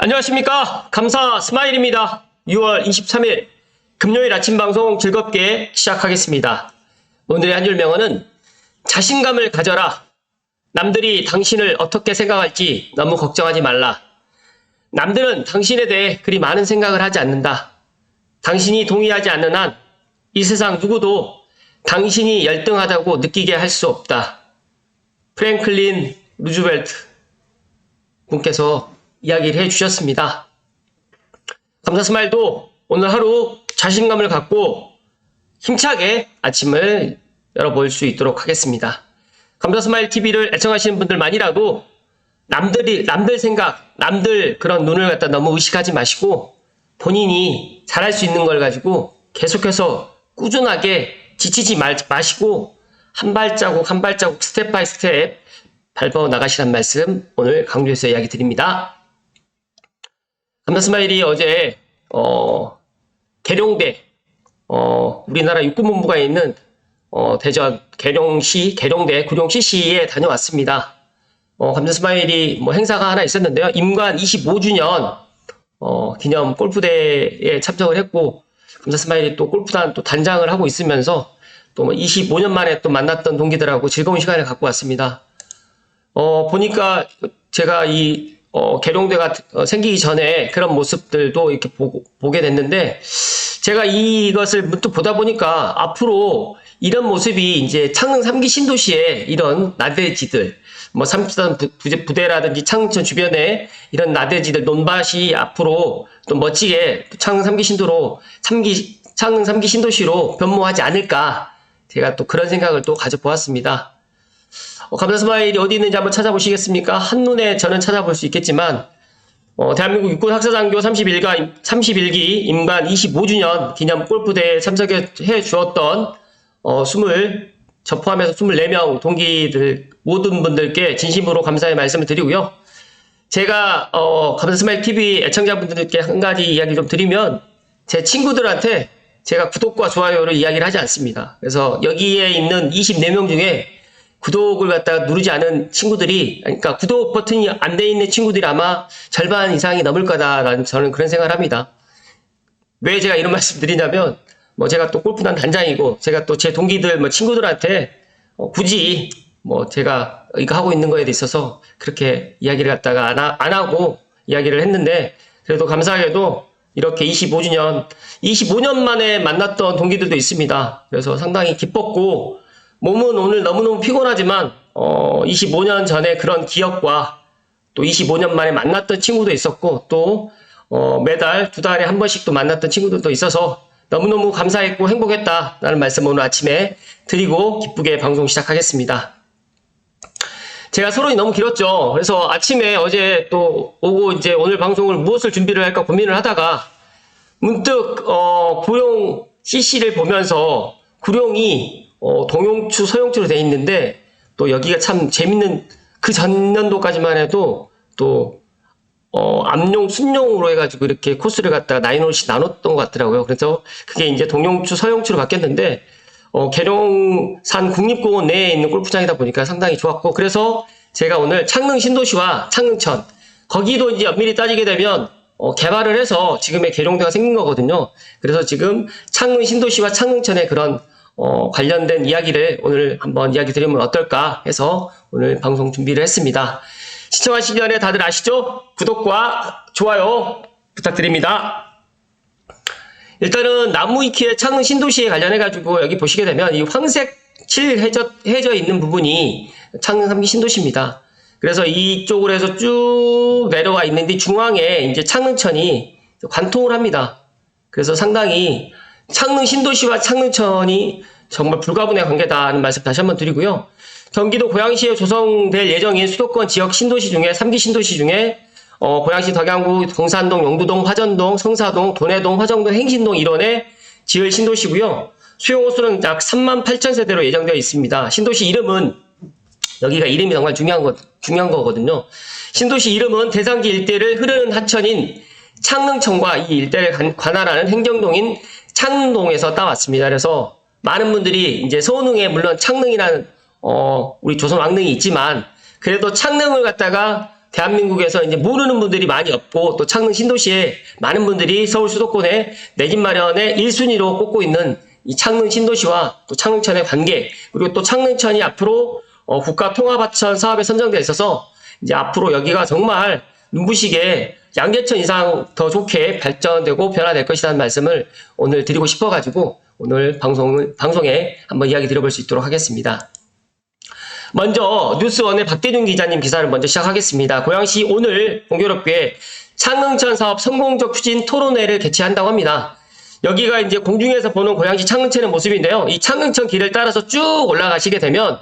안녕하십니까. 감사 스마일입니다. 6월 23일 금요일 아침 방송 즐겁게 시작하겠습니다. 오늘의 한 줄 명언은 자신감을 가져라. 남들이 당신을 어떻게 생각할지 너무 걱정하지 말라. 남들은 당신에 대해 그리 많은 생각을 하지 않는다. 당신이 동의하지 않는 한 이 세상 누구도 당신이 열등하다고 느끼게 할 수 없다. 프랭클린 루즈벨트 분께서 이야기를 해주셨습니다. 감사 스마일도 오늘 하루 자신감을 갖고 힘차게 아침을 열어볼 수 있도록 하겠습니다. 감사 스마일 TV를 애청하시는 분들만이라도 남들 생각, 남들 그런 눈을 갖다 너무 의식하지 마시고 본인이 잘할 수 있는 걸 가지고 계속해서 꾸준하게 지치지 마시고 한 발자국 한 발자국 스텝 바이 스텝 밟아 나가시란 말씀 오늘 강조해서 이야기 드립니다. 감사 스마일이 어제 계룡대 우리나라 육군본부가 있는 대전 계룡시 계룡대 구룡CC에 다녀왔습니다. 감사 스마일이 행사가 하나 있었는데요. 임관 25주년 기념 골프대회에 참석을 했고 감사 스마일이 또 골프단 또 단장을 하고 있으면서 또 25년 만에 또 만났던 동기들하고 즐거운 시간을 갖고 왔습니다. 보니까 제가 이 계룡대가 생기기 전에 그런 모습들도 이렇게 보게 됐는데 제가 이것을 문득 보다 보니까 앞으로 이런 모습이 이제 창릉 3기 신도시에 이런 나대지들 삼천 부대라든지 창릉천 주변에 이런 나대지들 논밭이 앞으로 또 멋지게 창릉 3기 신도로 창릉 3기 신도시로 변모하지 않을까 제가 또 그런 생각을 또 가져보았습니다. 감사 스마일이 어디 있는지 한번 찾아보시겠습니까? 한눈에 저는 찾아볼 수 있겠지만 대한민국 육군학사장교 31기 임관 25주년 기념 골프대회에 참석해 주었던 저 포함해서 24명 동기들 모든 분들께 진심으로 감사의 말씀을 드리고요. 제가 감사 스마일 TV 애청자분들께 한 가지 이야기 좀 드리면 제 친구들한테 제가 구독과 좋아요를 이야기를 하지 않습니다. 그래서 여기에 있는 24명 중에 구독을 갖다가 누르지 않은 친구들이, 그러니까 구독 버튼이 안 돼 있는 친구들이 아마 절반 이상이 넘을 거다라는 저는 그런 생각을 합니다. 왜 제가 이런 말씀 드리냐면, 제가 또 골프단 단장이고, 제가 또 제 동기들, 친구들한테 굳이 제가 이거 하고 있는 거에 있어서 그렇게 이야기를 갖다가 안 하고 이야기를 했는데, 그래도 감사하게도 이렇게 25년 만에 만났던 동기들도 있습니다. 그래서 상당히 기뻤고, 몸은 오늘 너무너무 피곤하지만 25년 전에 그런 기억과 또 25년 만에 만났던 친구도 있었고 또 매달 2달에 한 번씩 또 만났던 친구들도 있어서 너무너무 감사했고 행복했다라는 말씀 오늘 아침에 드리고 기쁘게 방송 시작하겠습니다. 제가 서론이 너무 길었죠. 그래서 아침에 어제 또 오고 이제 오늘 방송을 무엇을 준비를 할까 고민을 하다가 문득 구룡 CC를 보면서 구룡이 동용추, 서용추로 돼 있는데 또 여기가 참 재밌는 그 전년도까지만 해도 또 암용, 순용으로 해가지고 이렇게 코스를 갖다가 나인홀씩 나눴던 것 같더라고요. 그래서 그게 이제 동용추, 서용추로 바뀌었는데 계룡산 국립공원 내에 있는 골프장이다 보니까 상당히 좋았고 그래서 제가 오늘 창릉 신도시와 창릉천 거기도 이제 엄밀히 따지게 되면 개발을 해서 지금의 계룡대가 생긴 거거든요. 그래서 지금 창릉 신도시와 창릉천의 그런 관련된 이야기를 오늘 한번 이야기 드리면 어떨까 해서 오늘 방송 준비를 했습니다. 시청하시기 전에 다들 아시죠? 구독과 좋아요 부탁드립니다. 일단은 나무위키의 창릉 신도시에 관련해가지고 여기 보시게 되면 이 황색 칠 해져 있는 부분이 창릉 3기 신도시입니다. 그래서 이쪽으로 해서 쭉 내려와 있는데 중앙에 이제 창릉천이 관통을 합니다. 그래서 상당히 창릉 신도시와 창릉천이 정말 불가분의 관계다는 말씀 다시 한번 드리고요. 경기도 고양시에 조성될 예정인 수도권 지역 신도시 중에 3기 신도시 중에 고양시 덕양구, 경산동, 용두동, 화전동, 성사동, 도내동, 화정동, 행신동 일원에 지을 신도시고요. 수용호수는 약 38,000세대로 예정되어 있습니다. 신도시 이름은 여기가 이름이 정말 중요한 거거든요. 신도시 이름은 대상지 일대를 흐르는 하천인 창릉천과 이 일대를 관할하는 행정동인 창릉동에서 따왔습니다. 그래서 많은 분들이 이제 서운흥에 물론 창릉이라는 우리 조선 왕릉이 있지만 그래도 창릉을 갖다가 대한민국에서 이제 모르는 분들이 많이 없고 또 창릉 신도시에 많은 분들이 서울 수도권에 내 집 마련의 1순위로 꼽고 있는 이 창릉 신도시와 또 창릉천의 관계, 그리고 또 창릉천이 앞으로 국가통합하천 사업에 선정되어 있어서 이제 앞으로 여기가 정말 눈부시게 양재천 이상 더 좋게 발전되고 변화될 것이라는 말씀을 오늘 드리고 싶어가지고 오늘 방송에 한번 이야기 드려볼 수 있도록 하겠습니다. 먼저 뉴스원의 박대준 기자님 기사를 먼저 시작하겠습니다. 고양시 오늘 공교롭게 창릉천 사업 성공적 추진 토론회를 개최한다고 합니다. 여기가 이제 공중에서 보는 고양시 창릉천의 모습인데요. 이 창릉천 길을 따라서 쭉 올라가시게 되면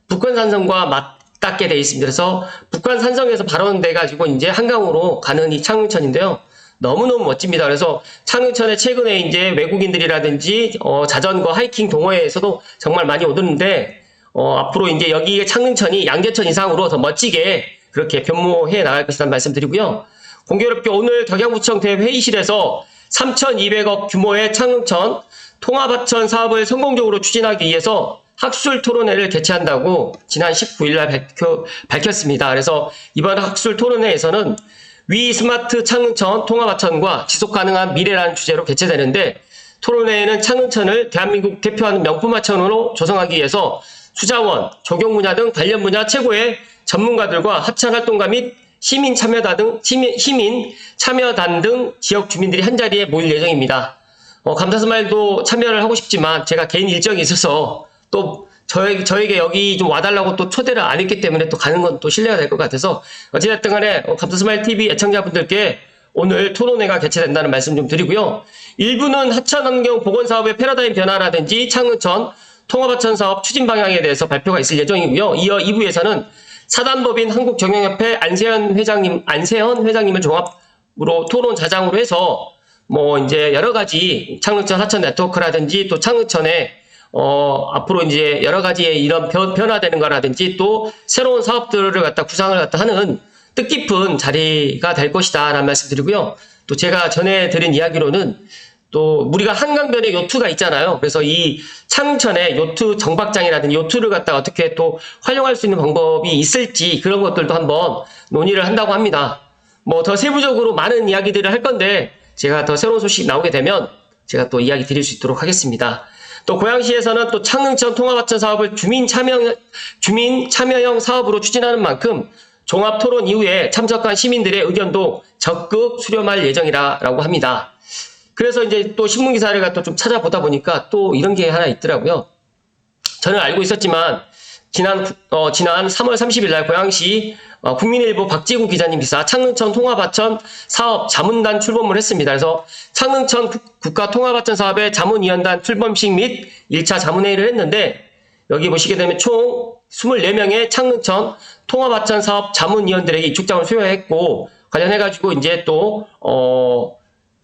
북한산성과 맞닿게 되어 있습니다. 그래서 북한산성에서 발원돼 가지고 이제 한강으로 가는 이 창릉천인데요. 너무너무 멋집니다. 그래서 창릉천에 최근에 이제 외국인들이라든지 자전거, 하이킹 동호회에서도 정말 많이 오는데 앞으로 이제 여기에 창릉천이 양재천 이상으로 더 멋지게 그렇게 변모해 나갈 것이라는 말씀드리고요. 공교롭게 오늘 덕양구청 대회의실에서 3,200억 규모의 창릉천 통합하천 사업을 성공적으로 추진하기 위해서 학술 토론회를 개최한다고 지난 19일 날 밝혔습니다. 그래서 이번 학술 토론회에서는 위 스마트 창릉천 통합하천과 지속가능한 미래라는 주제로 개최되는데, 토론회에는 창릉천을 대한민국 대표하는 명품하천으로 조성하기 위해서 수자원, 조경 분야 등 관련 분야 최고의 전문가들과 하천 활동가 및 시민 참여단 등 지역 주민들이 한자리에 모일 예정입니다. 감사스마일도 참여를 하고 싶지만 제가 개인 일정이 있어서 또 저에게 여기 좀 와달라고 또 초대를 안 했기 때문에 또 가는 건 또 실례가 될 것 같아서 어찌됐든 간에 감사스마일 TV 애청자분들께 오늘 토론회가 개최된다는 말씀 좀 드리고요. 일부는 하천환경 보건사업의 패러다임 변화라든지 창릉천 통합하천 사업 추진 방향에 대해서 발표가 있을 예정이고요. 이어 2부에서는 사단법인 한국정형협회 안세현 회장님을 종합으로 토론 자장으로 해서 뭐 이제 여러 가지 창릉천 하천 네트워크라든지 또 창릉천에 앞으로 이제 여러 가지의 이런 변화되는 거라든지 또 새로운 사업들을 구상을 하는 뜻깊은 자리가 될 것이다 라는 말씀 드리고요. 또 제가 전에 드린 이야기로는 또 우리가 한강변에 요트가 있잖아요. 그래서 이 창릉천에 요트 정박장이라든지 요트를 어떻게 또 활용할 수 있는 방법이 있을지 그런 것들도 한번 논의를 한다고 합니다. 뭐 더 세부적으로 많은 이야기들을 할 건데 제가 더 새로운 소식 나오게 되면 제가 또 이야기 드릴 수 있도록 하겠습니다. 또 고양시에서는 또 창릉천 통합하천 사업을 주민 참여형 사업으로 추진하는 만큼 종합 토론 이후에 참석한 시민들의 의견도 적극 수렴할 예정이라고 합니다. 그래서 이제 또 신문기사를 좀 찾아보다 보니까 또 이런 게 하나 있더라고요. 저는 알고 있었지만 지난 3월 30일 날 고양시 국민일보 박지구 기자님 기사 창릉천 통합하천 사업 자문단 출범을 했습니다. 그래서 창릉천 국가통합하천 사업의 자문위원단 출범식 및 1차 자문회의를 했는데, 여기 보시게 되면 총 24명의 창릉천 통합하천 사업 자문위원들에게 입축장을 수여했고, 관련해가지고 이제 또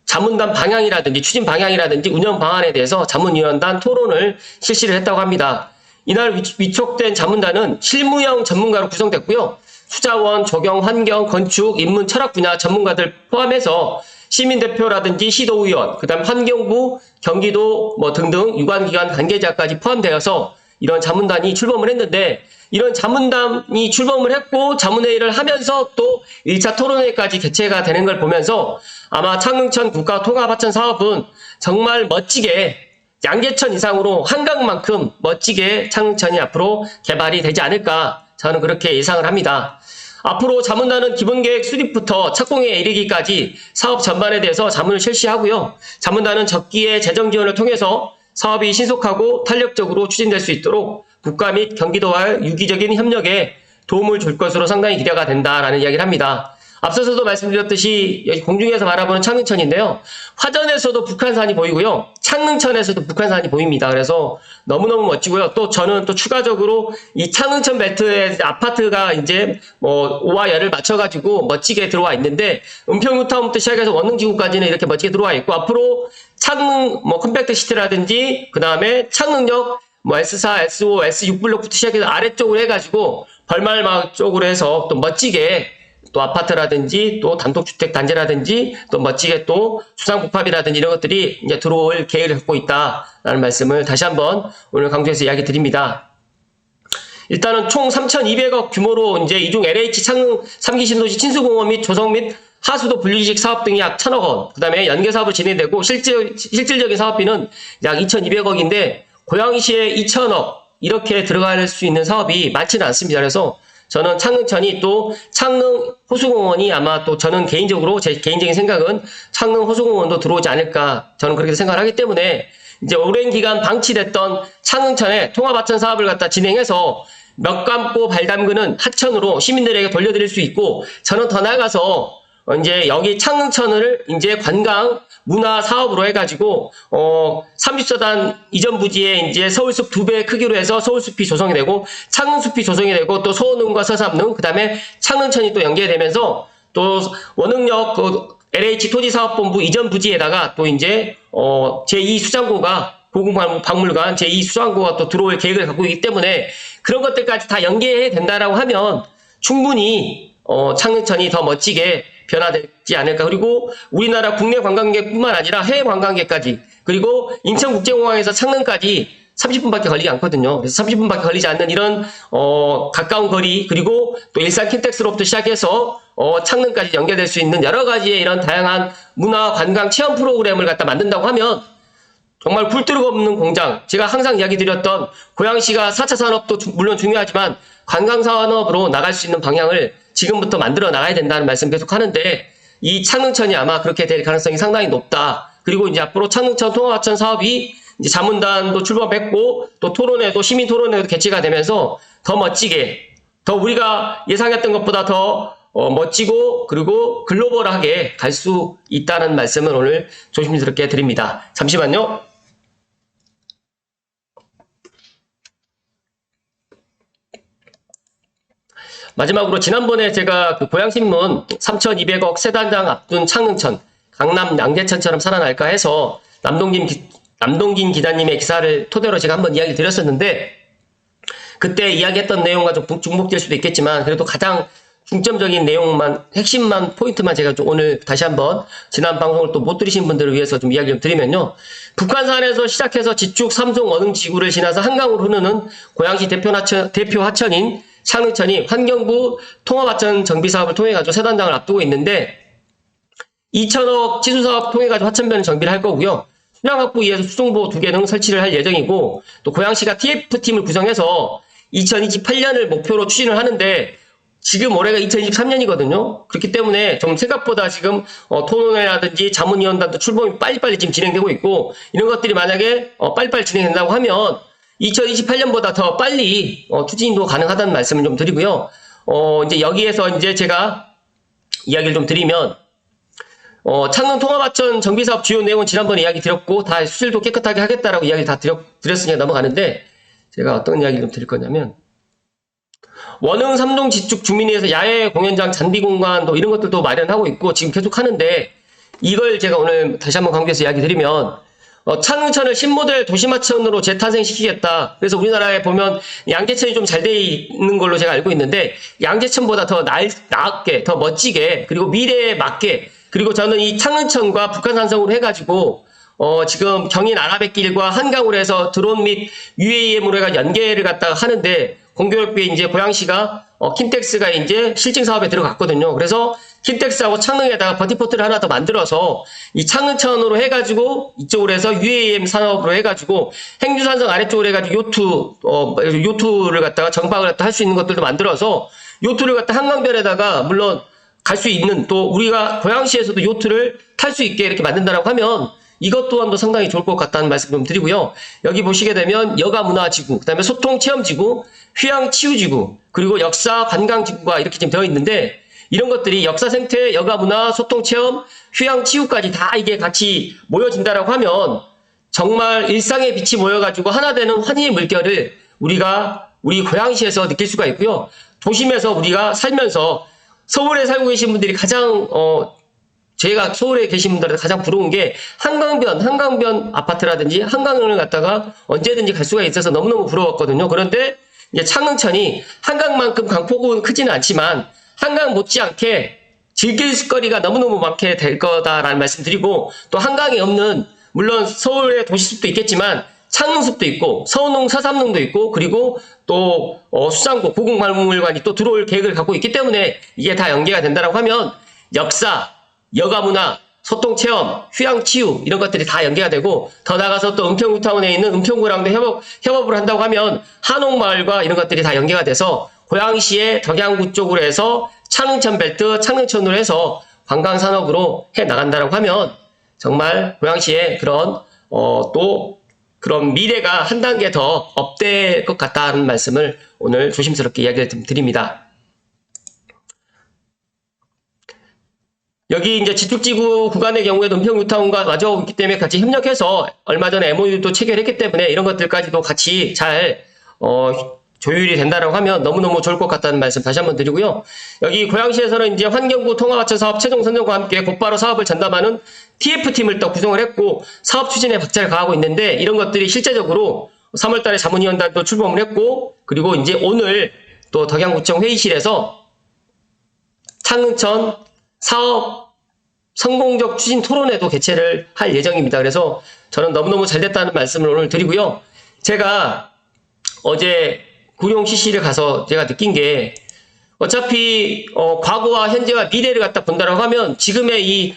자문단 방향이라든지 추진 방향이라든지 운영 방안에 대해서 자문위원단 토론을 실시를 했다고 합니다. 이날 위촉된 자문단은 실무형 전문가로 구성됐고요. 수자원, 조경, 환경, 건축, 인문, 철학 분야 전문가들 포함해서 시민대표라든지 시도의원, 그다음 환경부, 경기도 등등 유관기관 관계자까지 포함되어서 이런 자문단이 출범을 했는데, 이런 자문단이 출범을 했고 자문회의를 하면서 또 1차 토론회까지 개최가 되는 걸 보면서 아마 창릉천 국가통합하천 사업은 정말 멋지게 양재천 이상으로 한강만큼 멋지게 창릉천이 앞으로 개발이 되지 않을까, 저는 그렇게 예상을 합니다. 앞으로 자문단은 기본계획 수립부터 착공에 이르기까지 사업 전반에 대해서 자문을 실시하고요. 자문단은 적기에 재정 지원을 통해서 사업이 신속하고 탄력적으로 추진될 수 있도록 국가 및 경기도와의 유기적인 협력에 도움을 줄 것으로 상당히 기대가 된다라는 이야기를 합니다. 앞서서도 말씀드렸듯이 여기 공중에서 바라보는 창릉천인데요. 화전에서도 북한산이 보이고요. 창릉천에서도 북한산이 보입니다. 그래서 너무너무 멋지고요. 또 저는 또 추가적으로 이 창릉천 벨트에 아파트가 이제 오와 열을 맞춰가지고 멋지게 들어와 있는데, 은평뉴타운부터 시작해서 원흥지구까지는 이렇게 멋지게 들어와 있고, 앞으로 창릉 컴팩트 시티라든지 그 다음에 창릉역 S4, S5, S6 블록부터 시작해서 아래쪽으로 해가지고 벌말마을 쪽으로 해서 또 멋지게 또 아파트라든지 또 단독주택 단지라든지 또 멋지게 또 수상복합이라든지 이런 것들이 이제 들어올 계획을 갖고 있다라는 말씀을 다시 한번 오늘 강조해서 이야기 드립니다. 일단은 총 3,200억 규모로 이제 이중 LH 창릉 3기 신도시 친수공원 및 조성 및 하수도 분리식 사업 등이 약 1,000억 원, 그 다음에 연계 사업을 진행되고 실질적인 사업비는 약 2,200억인데 고양시에 2,000억 이렇게 들어갈 수 있는 사업이 많지는 않습니다. 그래서 저는 창릉천이 또 창릉 호수공원이 아마 또 저는 개인적으로 제 개인적인 생각은 창릉 호수공원도 들어오지 않을까 저는 그렇게 생각을 하기 때문에 이제 오랜 기간 방치됐던 창릉천의 통합하천 사업을 갖다 진행해서 몇 감고 발 담그는 하천으로 시민들에게 돌려드릴 수 있고 저는 더 나아가서 이제 여기 창릉천을 이제 관광 문화 사업으로 해가지고 30서단 이전 부지에 이제 서울숲 2배 크기로 해서 서울숲이 조성이 되고 창릉숲이 조성이 되고 또 소원릉과 서삼릉 그다음에 창릉천이 또 연계되면서 또 원흥역 그 LH 토지사업본부 이전 부지에다가 또 이제 제2 수장고가 고궁박물관 제2 수장고가 또 들어올 계획을 갖고 있기 때문에 그런 것들까지 다 연계해야 된다라고 하면 충분히 창릉천이 더 멋지게 변화되지 않을까. 그리고 우리나라 국내 관광객뿐만 아니라 해외 관광객까지 그리고 인천국제공항에서 창릉까지 30분밖에 걸리지 않거든요. 그래서 30분밖에 걸리지 않는 이런 가까운 거리 그리고 또 일산 킨텍스로부터 시작해서 창릉까지 연계될 수 있는 여러 가지의 이런 다양한 문화 관광 체험 프로그램을 갖다 만든다고 하면 정말 굴뚝 없는 공장, 제가 항상 이야기 드렸던 고양시가 4차 산업도 물론 중요하지만 관광산업으로 나갈 수 있는 방향을 지금부터 만들어 나가야 된다는 말씀 계속 하는데 이 창릉천이 아마 그렇게 될 가능성이 상당히 높다. 그리고 이제 앞으로 창릉천 통합하천 사업이 이제 자문단도 출범했고 또 토론회도 시민 토론회도 개최가 되면서 더 멋지게 더 우리가 예상했던 것보다 더 멋지고 그리고 글로벌하게 갈 수 있다는 말씀을 오늘 조심스럽게 드립니다. 잠시만요. 마지막으로 지난번에 제가 그 고양신문 3,200억 세단장 앞둔 창릉천 강남 양재천처럼 살아날까 해서 남동진 기자님의 기사를 토대로 제가 한번 이야기 드렸었는데 그때 이야기했던 내용과 좀 중복될 수도 있겠지만 그래도 가장 중점적인 내용만 핵심만 포인트만 제가 좀 오늘 다시 한번 지난 방송을 또 못 들으신 분들을 위해서 좀 이야기 좀 드리면요. 북한산에서 시작해서 지축 삼송 원흥 지구를 지나서 한강으로 흐르는 고양시 대표 하천인 창릉천이 환경부 통합하천 정비사업을 통해가지고 세 단장을 앞두고 있는데 2,000억 치수사업 통해가지고 하천변 정비를 할 거고요. 수량확보 위해서 수송보 2개 등 설치를 할 예정이고 또 고양시가 TF팀을 구성해서 2028년을 목표로 추진을 하는데 지금 올해가 2023년이거든요. 그렇기 때문에 좀 생각보다 지금 토론회라든지 자문위원단도 출범이 빨리빨리 지금 진행되고 있고 이런 것들이 만약에 빨리빨리 진행된다고 하면 2028년보다 더 빨리 추진도 가능하다는 말씀을 좀 드리고요. 이제 여기에서 이제 제가 이야기를 좀 드리면 창릉 통합하천 정비사업 주요 내용은 지난번에 이야기 드렸고 다 수질도 깨끗하게 하겠다라고 이야기를 다 드렸으니까 넘어가는데 제가 어떤 이야기를 좀 드릴 거냐면 원흥 3동 지축 주민위에서 야외 공연장 잔디 공간 또 이런 것들도 마련하고 있고 지금 계속 하는데 이걸 제가 오늘 다시 한번 강조해서 이야기 드리면 창릉천을 신모델 도시마천으로 재탄생시키겠다. 그래서 우리나라에 보면 양재천이 좀 잘 돼 있는 걸로 제가 알고 있는데 양재천보다 더 나았게 더 멋지게 그리고 미래에 맞게 그리고 저는 이 창릉천과 북한산성으로 해가지고 지금 경인 아라뱃길과 한강으로 해서 드론 및 UAM으로 해가 연계를 갖다가 하는데 공교롭게 이제 고양시가 킨텍스가 이제 실증 사업에 들어갔거든요. 그래서 킨텍스하고 창릉에다가 버티포트를 하나 더 만들어서 이 창릉천으로 해가지고 이쪽으로 해서 UAM 산업으로 해가지고 행주산성 아래쪽으로 해가지고 요트를 갖다가 정박을 갖다 할 수 있는 것들도 만들어서 요트를 갖다 한강변에다가 물론 갈 수 있는 또 우리가 고양시에서도 요트를 탈 수 있게 이렇게 만든다라고 하면 이것 또한도 상당히 좋을 것 같다는 말씀 좀 드리고요. 여기 보시게 되면 여가문화지구, 그 다음에 소통체험지구, 휴양치유지구, 그리고 역사관광지구가 이렇게 지금 되어 있는데 이런 것들이 역사생태, 여가문화, 소통체험, 휴양치유까지 다 이게 같이 모여진다라고 하면 정말 일상의 빛이 모여가지고 하나 되는 환희의 물결을 우리 고양시에서 느낄 수가 있고요. 도심에서 우리가 살면서 서울에 살고 계신 분들이 가장 제가 서울에 계신 분들한테 가장 부러운 게 한강변 아파트라든지 한강을 갖다가 언제든지 갈 수가 있어서 너무너무 부러웠거든요. 그런데 이제 창릉천이 한강만큼 강폭은 크지는 않지만 한강 못지않게 즐길 거리가 너무너무 많게 될 거다라는 말씀 드리고 또 한강이 없는 물론 서울의 도시숲도 있겠지만 창릉숲도 있고 서운릉 서삼릉도 있고 그리고 또 수상고 고궁박물관이 또 들어올 계획을 갖고 있기 때문에 이게 다 연계가 된다라고 하면 역사, 여가문화, 소통체험, 휴양치유 이런 것들이 다 연계가 되고 더 나아가서 또 은평구타운에 있는 은평구랑도 협업을 한다고 하면 한옥마을과 이런 것들이 다 연계가 돼서 고양시의 덕양구 쪽으로 해서 창릉천 벨트, 창릉천으로 해서 관광산업으로 해 나간다라고 하면 정말 고양시의 그런 또 그런 미래가 한 단계 더 업될 것 같다는 말씀을 오늘 조심스럽게 이야기를 좀 드립니다. 여기 이제 지축지구 구간의 경우에도 은평뉴타운과 마주하고 있기 때문에 같이 협력해서 얼마 전에 MOU도 체결했기 때문에 이런 것들까지도 같이 잘 조율이 된다라고 하면 너무너무 좋을 것 같다는 말씀 다시 한번 드리고요. 여기 고양시에서는 이제 환경부 통합하천 사업 최종 선정과 함께 곧바로 사업을 전담하는 TF팀을 또 구성을 했고 사업 추진에 박차를 가하고 있는데 이런 것들이 실제적으로 3월달에 자문위원단도 출범을 했고 그리고 이제 오늘 또 덕양구청 회의실에서 창릉천 사업 성공적 추진 토론회도 개최를 할 예정입니다. 그래서 저는 너무너무 잘 됐다는 말씀을 오늘 드리고요. 제가 어제 구룡 CC를 가서 제가 느낀 게 어차피 과거와 현재와 미래를 갖다 본다라고 하면 지금의 이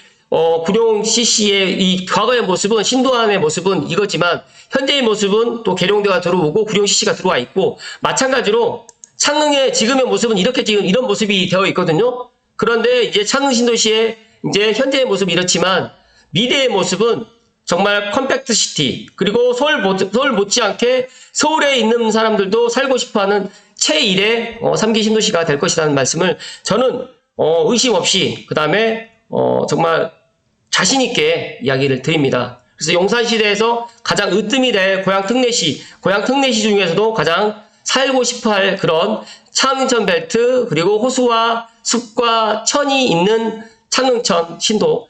구룡 CC의 이 과거의 모습은 신도안의 모습은 이거지만 현재의 모습은 또 계룡대가 들어오고 구룡 CC가 들어와 있고 마찬가지로 창릉의 지금의 모습은 이렇게 지금 이런 모습이 되어 있거든요. 그런데 이제 창릉 신도시의 이제 현재의 모습이 이렇지만 미래의 모습은 정말 컴팩트 시티 그리고 서울 못지않게 서울에 있는 사람들도 살고 싶어하는 제1의 3기 신도시가 될 것이라는 말씀을 저는 의심 없이 그 다음에 정말 자신 있게 이야기를 드립니다. 그래서 용산시대에서 가장 으뜸이 될 고향 특례시 중에서도 가장 살고 싶어할 그런 창릉천 벨트 그리고 호수와 숲과 천이 있는 창릉천 신도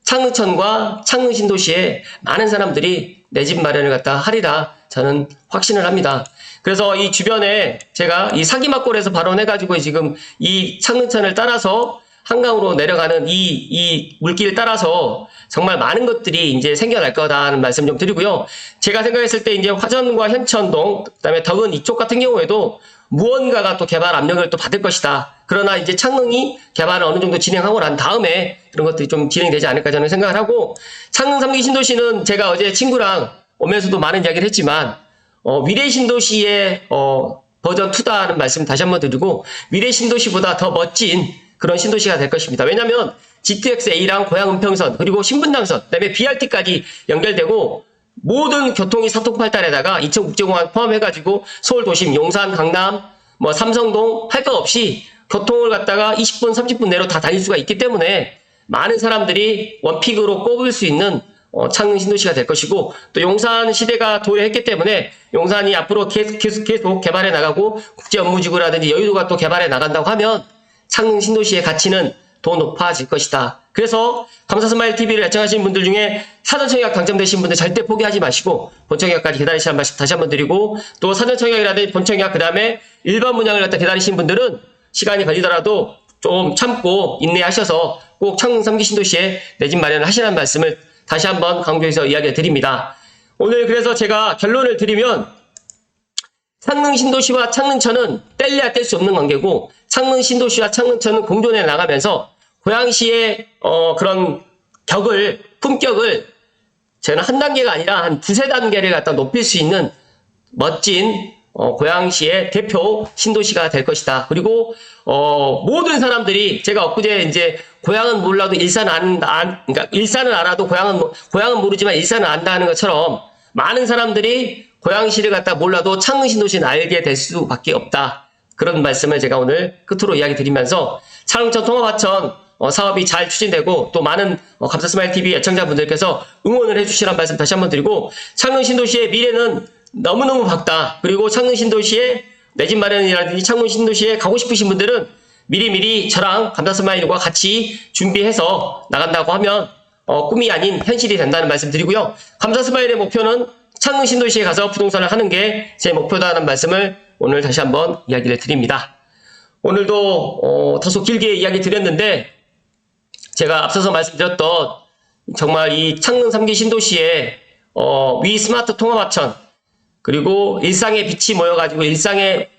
창릉천과 창릉 신도시에 많은 사람들이 내 집 마련을 갖다 하리라 저는 확신을 합니다. 그래서 이 주변에 제가 이 사기막골에서 발언해가지고 지금 이 창릉천을 따라서 한강으로 내려가는 이 물길을 따라서 정말 많은 것들이 이제 생겨날 거다라는 말씀 좀 드리고요. 제가 생각했을 때 이제 화전과 현천동, 그다음에 덕은 이쪽 같은 경우에도 무언가가 또 개발 압력을 또 받을 것이다. 그러나 이제 창릉이 개발을 어느 정도 진행하고 난 다음에 그런 것들이 좀 진행되지 않을까 저는 생각을 하고 창릉 3기 신도시는 제가 어제 친구랑 오면서도 많은 이야기를 했지만 미래 신도시의 버전 2다는 말씀 다시 한번 드리고 미래 신도시보다 더 멋진 그런 신도시가 될 것입니다. 왜냐하면 GTX-A랑 고양 은평선 그리고 신분당선 그다음에 BRT까지 연결되고 모든 교통이 사통팔달에다가 인천국제공항 포함해가지고 서울 도심, 용산, 강남, 삼성동 할 것 없이 교통을 갖다가 20분, 30분 내로 다 다닐 수가 있기 때문에 많은 사람들이 원픽으로 꼽을 수 있는 창릉 신도시가 될 것이고 또 용산 시대가 도래했기 때문에 용산이 앞으로 계속 개발해 나가고 국제 업무지구라든지 여의도가 또 개발해 나간다고 하면 창릉 신도시의 가치는 더 높아질 것이다. 그래서 감사스마일TV를 애청하시는 분들 중에 사전청약 당첨되신 분들 절대 포기하지 마시고 본청약까지 기다리시라는 말씀 다시 한번 드리고 또 사전청약이라든지 본청약 그 다음에 일반 문양을 갖다 기다리신 분들은 시간이 걸리더라도 좀 참고 인내하셔서 꼭 창릉 3기 신도시에 내 집 마련을 하시라는 말씀을 다시 한번 강조해서 이야기를 드립니다. 오늘 그래서 제가 결론을 드리면 창릉 신도시와 창릉천은 뗄래야 뗄 수 없는 관계고 창릉 신도시와 창릉천은 공존해 나가면서 고양시의 그런 품격을 저는 한 단계가 아니라 한 두세 단계를 갖다 높일 수 있는 멋진 고양시의 대표 신도시가 될 것이다. 그리고 모든 사람들이 제가 엊그제 이제 고향은 몰라도 그러니까 일산을 알아도 고향은 모르지만 일산을 안다는 것처럼 많은 사람들이 고양시를 갖다 몰라도 창릉 신도시는 알게 될 수밖에 없다. 그런 말씀을 제가 오늘 끝으로 이야기 드리면서 창릉천 통합하천 사업이 잘 추진되고 또 많은 감사스마일TV 애청자분들께서 응원을 해주시라는 말씀 다시 한번 드리고 창릉 신도시의 미래는 너무너무 밝다. 그리고 창릉 신도시의 내 집 마련이라든지 창릉 신도시에 가고 싶으신 분들은 미리미리 저랑 감사스마일과 같이 준비해서 나간다고 하면 꿈이 아닌 현실이 된다는 말씀 드리고요. 감사스마일의 목표는 창릉 신도시에 가서 부동산을 하는 게 제 목표다라는 말씀을 오늘 다시 한번 이야기를 드립니다. 오늘도 다소 길게 이야기 드렸는데 제가 앞서서 말씀드렸던 정말 이 창릉 3기 신도시에 위 스마트 통합하천, 그리고 일상의 빛이 모여가지고 일상의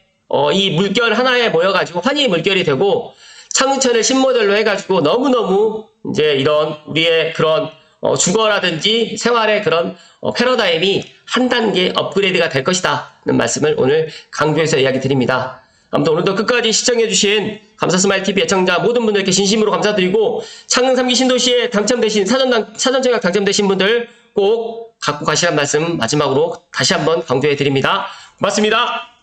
이 물결 하나에 모여가지고 환희의 물결이 되고 창천을 신모델로 해가지고 너무너무 이제 이런 우리의 그런 주거라든지 생활의 그런 패러다임이 한 단계 업그레이드가 될 것이다는 말씀을 오늘 강조해서 이야기 드립니다. 아무튼 오늘도 끝까지 시청해주신 감사스마일TV 애청자 모든 분들께 진심으로 감사드리고 창릉 3기 신도시에 당첨되신 사전청약 당첨되신 분들 꼭 갖고 가시란 말씀 마지막으로 다시 한번 강조해 드립니다. 고맙습니다.